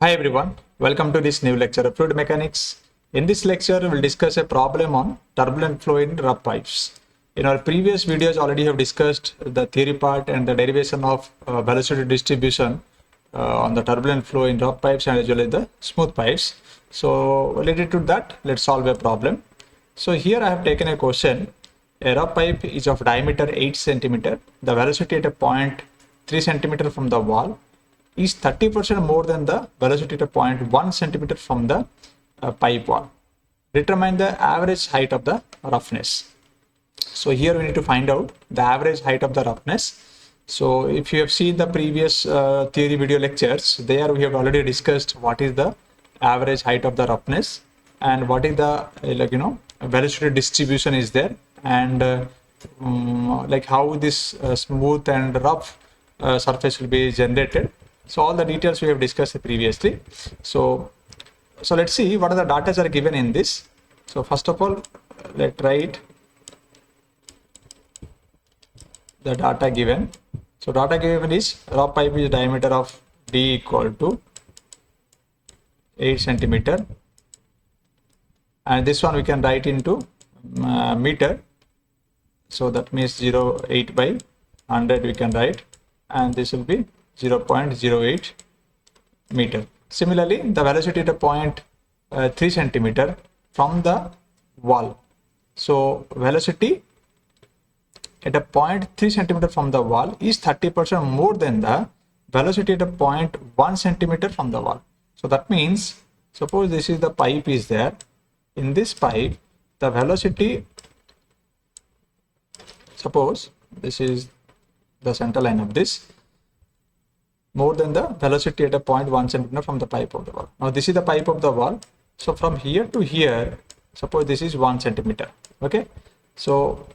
Hi everyone, welcome to this new lecture of fluid mechanics. In this lecture, we will discuss a problem on turbulent flow in rough pipes. In our previous videos, already have discussed the theory part and the derivation of velocity distribution on the turbulent flow in rough pipes and as well as the smooth pipes. So related to that, let's solve a problem. So here I have taken a question. A rough pipe is of diameter 8 centimeter. The velocity at a point 3 centimeter from the wall is 30% more than the velocity at a point 1 centimeter from the pipe wall. Determine the average height of the roughness. So here we need to find out the average height of the roughness. So if you have seen the previous theory video lectures, there we have already discussed what is the average height of the roughness and what is the velocity distribution is there, and like how this smooth and rough surface will be generated. So all the details we have discussed previously. So let's see what are the data are given in this. So first of all, let's write the data given. So data given is rough pipe is diameter of D equal to 8 centimeter, and this one we can write into meter. So that means 0.8 by 100 we can write, and this will be 0.08 meter. Similarly, the velocity at a point 3 centimeter from the wall. So velocity at a point 3 centimeter from the wall is 30% more than the velocity at a point 1 centimeter from the wall. So that means, suppose this is the pipe is there. In this pipe, the velocity, suppose this is the center line of this, more than the velocity at a point 1 centimeter from the pipe of the wall. Now this is the pipe of the wall. So from here to here, suppose this is 1 centimeter. Okay. So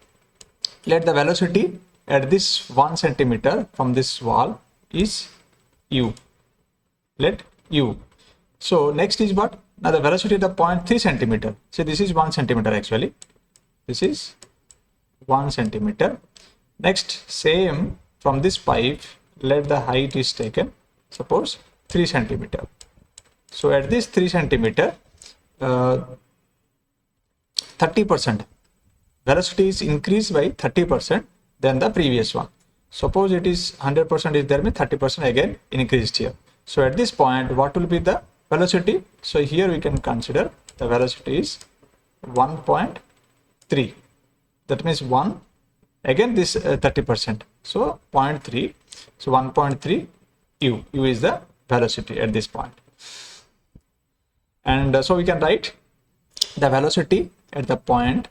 let the velocity at this 1 centimeter from this wall is u. Let u. So next is what? Now the velocity at the point 3 centimeter. So this is 1 centimeter actually. This is 1 centimeter. Next, same from this pipe, let the height is taken, suppose 3 centimeter. So at this 3 centimeter, 30% velocity is increased by 30% than the previous one. Suppose it is 100% is there, means 30% again increased here. So at this point, what will be the velocity? So here we can consider the velocity is 1.3. That means 1, again this 30%. So 0.3. So 1.3 u. U is the velocity at this point. And so we can write the velocity at the point,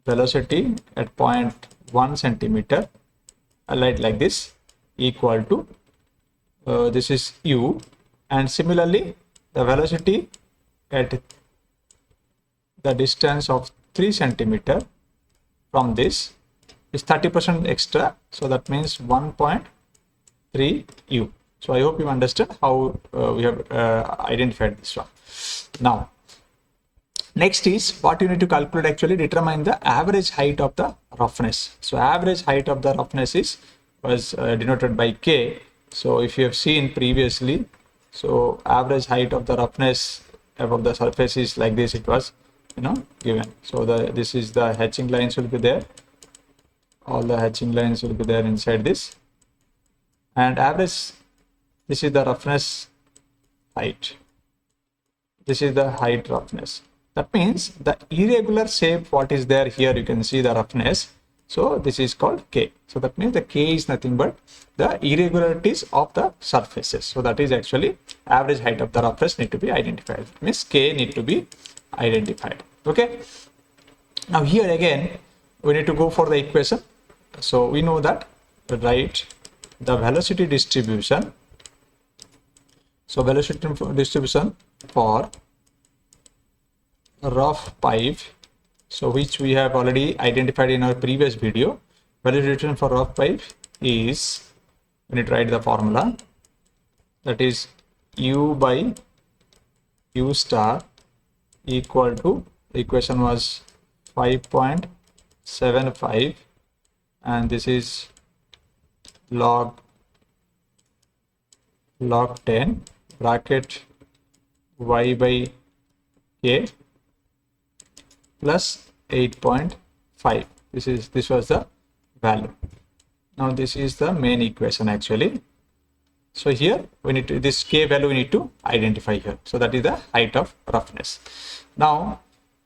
velocity at point 1 centimeter, I'll write like this, equal to this is u, and similarly the velocity at the distance of 3 centimeter from this is 30% extra, so that means 1.3 u. So I hope you understand how we have identified this one. Now next is what you need to calculate, actually determine the average height of the roughness. So average height of the roughness was denoted by K. So if you have seen previously, so average height of the roughness above the surface is like this, it was given. So this is the hatching lines will be there, all the hatching lines will be there inside this, and average, this is the roughness height, this is the height roughness. That means the irregular shape what is there here, you can see the roughness. So this is called K. So that means the K is nothing but the irregularities of the surfaces. So that is actually average height of the roughness need to be identified. That means K need to be identified. Okay. Now here again we need to go for the equation. So we know that, write the velocity distribution. So velocity distribution for rough pipe, so which we have already identified in our previous video. Velocity distribution for rough pipe is, we need to write the formula, that is u by u star equal to, the equation was 5.75, and this is log log 10 bracket y by k plus 8.5. This was the value. Now this is the main equation actually. So here we need to, this k value we need to identify here. So that is the height of roughness. Now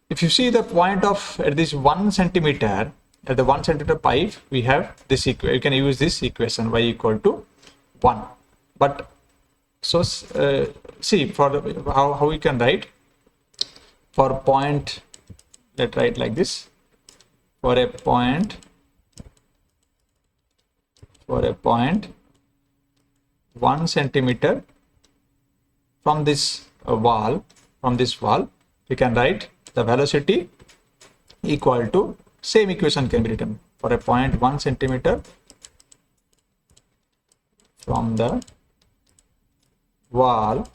if you see the point of at this 1 centimeter, at the 1 centimeter pipe, we have this equation. You can use this equation y equal to 1. But so see for how we can write for point, let's write like this, for a point 1 centimeter from this wall, we can write the velocity equal to, same equation can be written for a point 1 centimeter from the wall.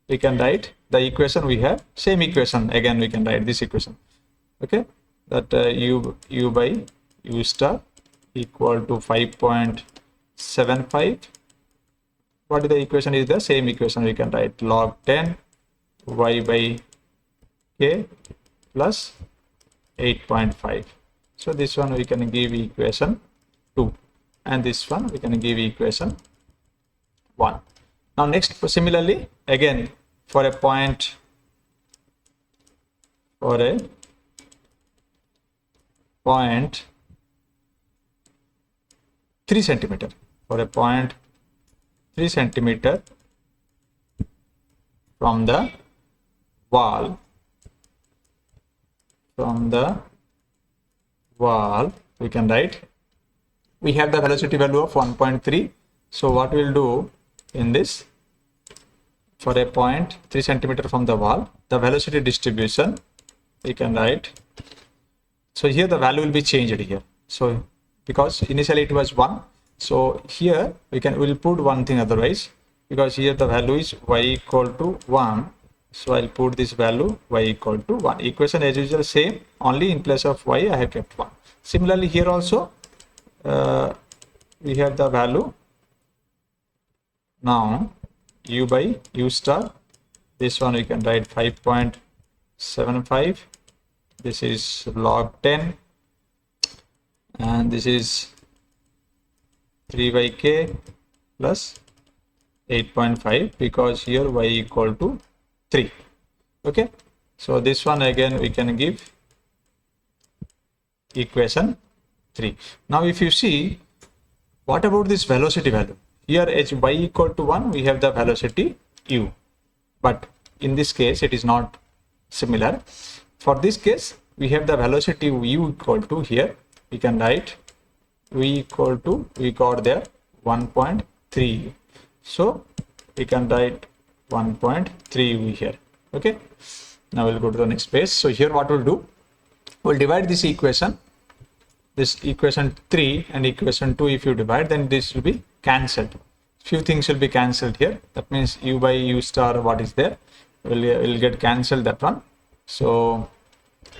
We can write the equation we have, same equation again we can write this equation, okay, that u by u star equal to 5.75. what is the equation? Is the same equation we can write log 10 y by k plus 8.5. so this one we can give equation 2 and this one we can give equation 1. Now next, similarly again for a point 3 centimeter, for a point 3 centimeter from the wall, we can write, we have the velocity value of 1.3. so what we'll do in this, for a point 3 centimeter from the wall, the velocity distribution we can write, so here the value will be changed here. So because initially it was 1, so here we'll put one thing otherwise, because here the value is y equal to 1, so I'll put this value y equal to 1. Equation as usual same, only in place of y I have kept 1. Similarly here also we have the value now u by u star, this one we can write 5.75, this is log 10 and this is 3 by k plus 8.5 because here y equal to 3. okay, so this one again we can give equation 3. Now if you see, what about this velocity value? Here as y equal to 1 we have the velocity u, but in this case it is not similar. For this case we have the velocity u equal to, here we can write v equal to, we got there 1.3, so we can write 1.3 v here. okay, now we'll go to the next page. So here what we'll do, we'll divide this equation 3 and equation 2, if you divide then this will be cancelled, few things will be cancelled here, that means u by u star what is there will get cancelled, that one. So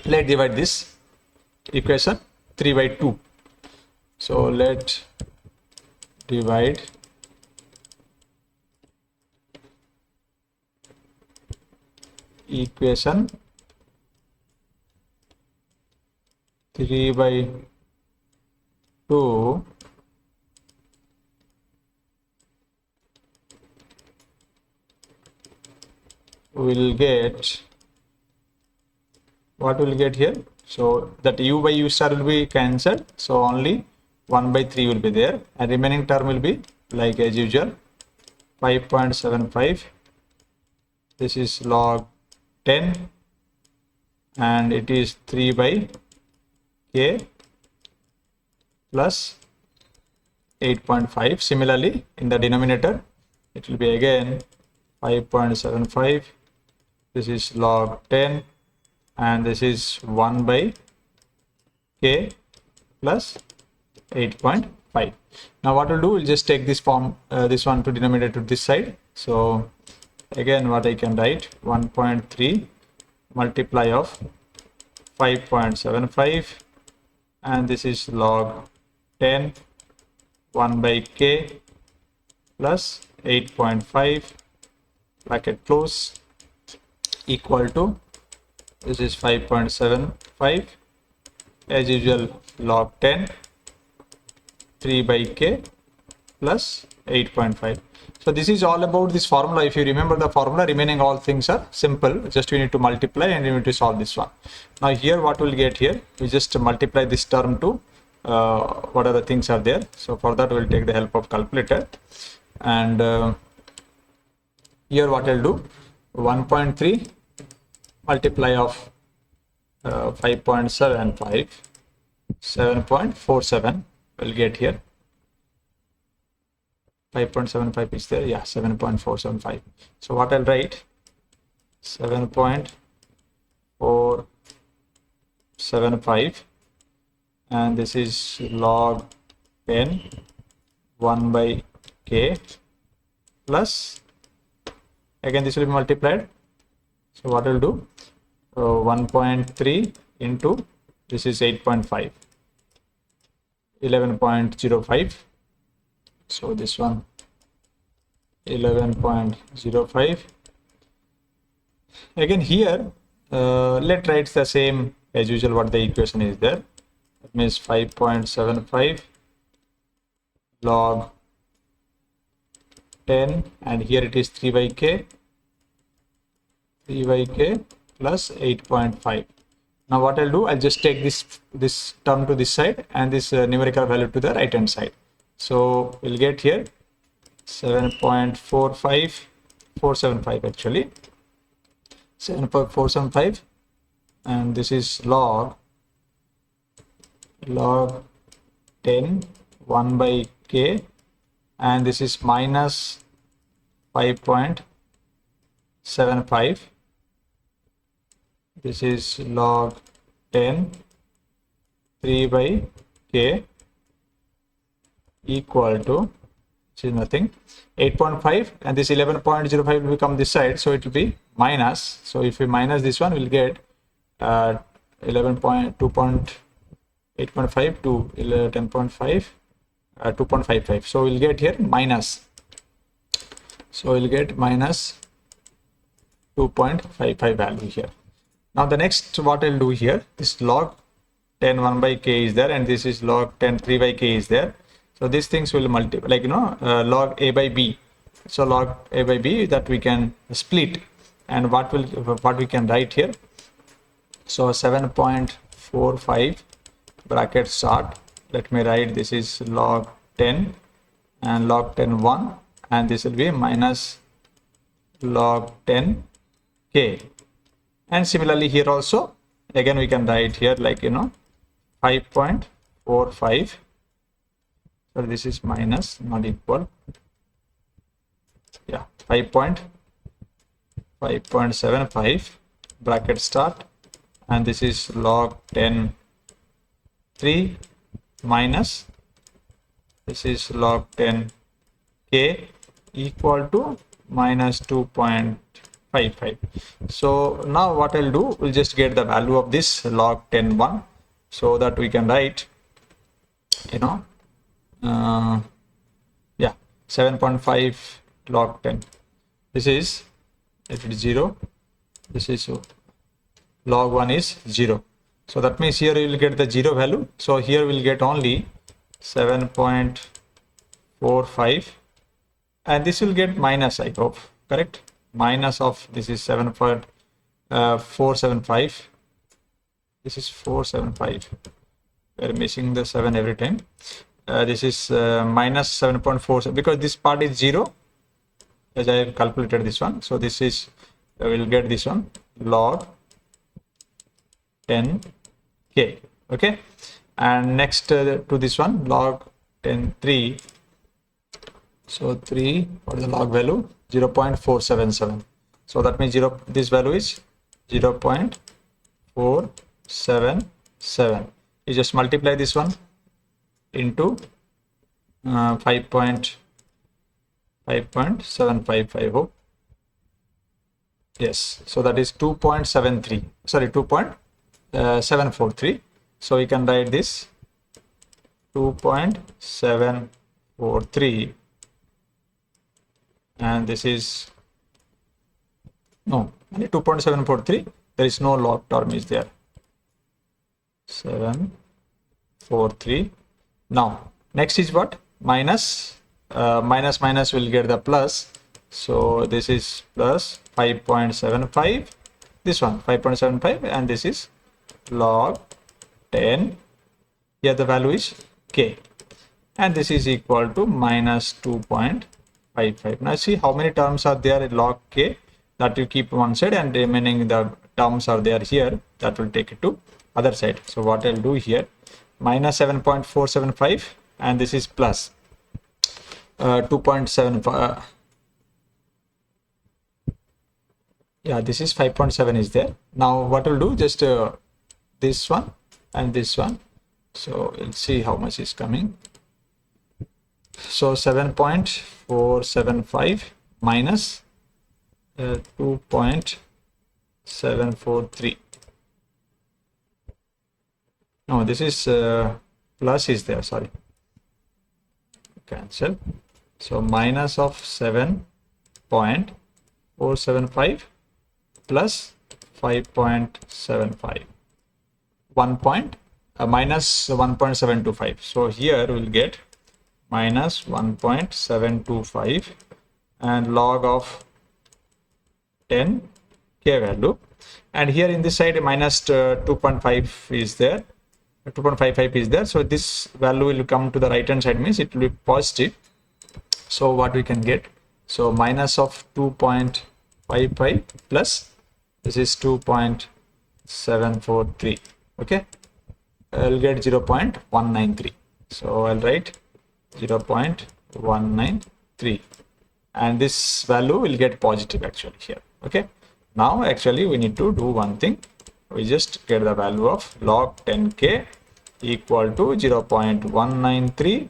let's divide this equation 3 by 2. So let's divide equation 3 by 2 will get, what will get here, so that u by u star will be cancelled, so only 1 by 3 will be there and remaining term will be like as usual 5.75, this is log 10 and it is 3 by k plus 8.5. similarly in the denominator it will be again 5.75, this is log 10 and this is 1 by k plus 8.5. now what we'll do, we'll just take this form, this one to denominator to this side. So again what I can write, 1.3 multiply of 5.75 and this is log 10 1 by k plus 8.5 bracket close equal to, this is 5.75 as usual, log 10 3 by k plus 8.5. So this is all about this formula. If you remember the formula, remaining all things are simple. Just we need to multiply and we need to solve this one. Now here what we'll get here, we just multiply this term to what are the things are there. So for that we'll take the help of calculator, and here what I'll do, 1.3 multiply of 5.75, 7.47 we'll get here. 5.75 is there, yeah, 7.475. So what I'll write, 7.475, and this is log 10 1 by k plus, again this will be multiplied. So what I'll do, 1.3 into, this is 8.5, 11.05. So this one 11.05. Again here let's write the same as usual what the equation is there. That means 5.75 log 10, and here it is 3 by k plus 8.5. Now what I'll do, I'll just take this term to this side and this numerical value to the right hand side. So we'll get here 7.45475 actually, 7.475, and this is log 10 1 by k, and this is minus 5.75. This is log 10 3 by k equal to, which is nothing, 8.5, and this 11.05 will become this side, so it will be minus. So if we minus this one, we'll get 8.5 to 10.5, 2.55. So we'll get here minus. So we'll get minus 2.55 value here. Now the next what I'll do here, this log 10 1 by k is there, and this is log 10 3 by k is there. So these things will multiply, like log a by b. So log a by b, that we can split, and what we can write here. So 7.45 bracket start. Let me write, this is log 10 and log 10 1, and this will be minus log 10 k. And similarly here also, again we can write here like 5.45. So this is minus, not equal, yeah, 5.75 bracket start, and this is log 10 3 minus, this is log 10 k equal to minus 2.55. So now what I'll do, we'll just get the value of this log 10 1, so that we can write 7.5 log 10. This is, if it is 0, this is log 1 is 0. So that means here you will get the 0 value. So here we'll get only 7.45, and this will get minus, I hope, correct? Minus of, this is 7.475. This is 475. We're missing the 7 every time. This is minus 7.4, because this part is 0 as I have calculated this one. So this is, we'll get this one log 10 k. Okay, and next to this one log 10 3. So 3, what is the log value? 0.477. So that means this value is 0.477. You just multiply this one into 5.755, I hope. Yes, so that is 2.73, sorry, 2.743. So we can write this 2.743 and this is no, only 2.743. There is no log term is there. 743. Now next is what? Minus. Minus will get the plus. So this is plus 5.75. This one 5.75, and this is log 10. Here the value is k, and this is equal to minus 2.55. Now see how many terms are there in log k, that you keep one side, and remaining the terms are there here, that will take it to other side. So what I'll do here, minus 7.475, and this is plus 2.75. Yeah, this is 5.7 is there. Now what we'll do, just this one and this one. So we'll see how much is coming. So 7.475 minus 2.743. No, this is plus is there, sorry, cancel. So minus of 7.475 plus 5.75, minus 1.725. so here we'll get minus 1.725 and log of 10 k value, and here in this side minus 2.5 is there, 2.55 is there. So this value will come to the right hand side, means it will be positive. So what we can get, so minus of 2.55 plus this is 2.743. okay, I'll get 0.193. so I'll write 0.193, and this value will get positive actually here. Okay, now actually we need to do one thing. We just get the value of log 10k equal to 0.193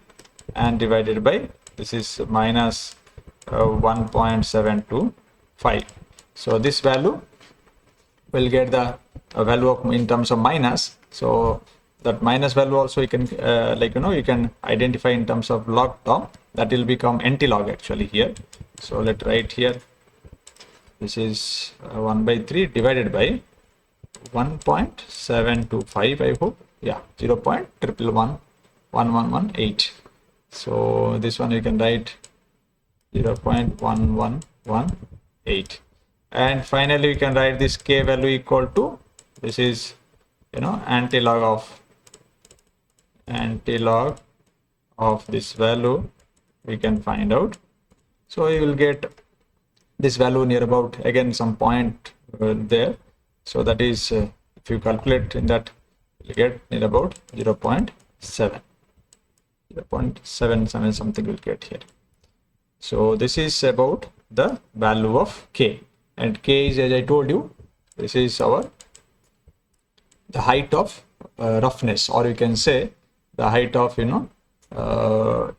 and divided by, this is minus 1.725. so this value will get the value of in terms of minus. So that minus value also you can you can identify in terms of log term, that will become anti-log actually here. So let's write here, this is 1/3 divided by 1.725, I hope, yeah, 0.111118. so this one you can write 0.1118, and finally you can write this k value equal to, this is anti-log of this value we can find out. So you will get this value near about, again some point there. So that is if you calculate in that, you get near about 0.7 something will get here. So this is about the value of k, and k is, as I told you, this is the height of roughness, or you can say the height of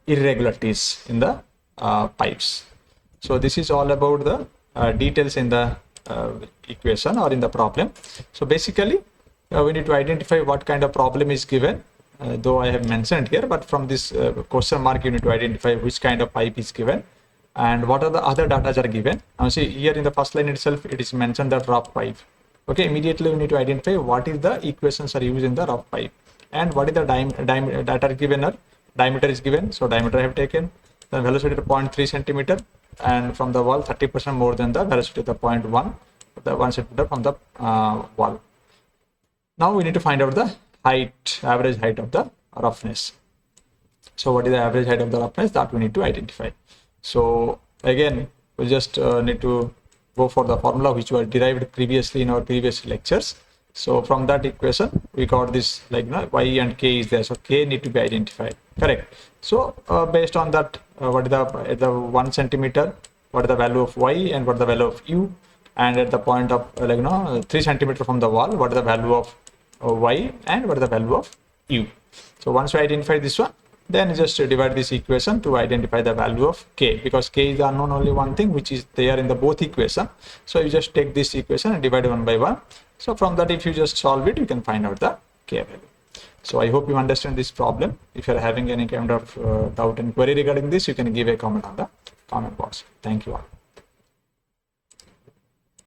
irregularities in the pipes. So this is all about the details in the equation or in the problem. So basically we need to identify what kind of problem is given, though I have mentioned here, but from this question mark you need to identify which kind of pipe is given and what are the other data are given. Now see here in the first line itself it is mentioned that rough pipe. Okay, immediately we need to identify what is the equations are used in the rough pipe, and what is the data given, or diameter is given. So diameter I have taken, the velocity at 0.3 centimeter, and from the wall 30% more than the velocity at the 0.1, the 1 centimeter from the wall. Now we need to find out the height, average height of the roughness. So what is the average height of the roughness, that we need to identify. So again we just need to go for the formula which was derived previously in our previous lectures. So from that equation we got this, y and k is there, so k need to be identified, correct. So based on that, what is the 1 centimeter, what is the value of y and what is the value of u, and at the point of 3 centimeter from the wall, what is the value of y and what is the value of u. So once we identify this one, then just divide this equation to identify the value of k, because k is unknown only one thing which is there in the both equation. So you just take this equation and divide one by one. So from that, if you just solve it, you can find out the k value. So I hope you understand this problem. If you are having any kind of doubt and query regarding this, you can give a comment on the comment box. Thank you all.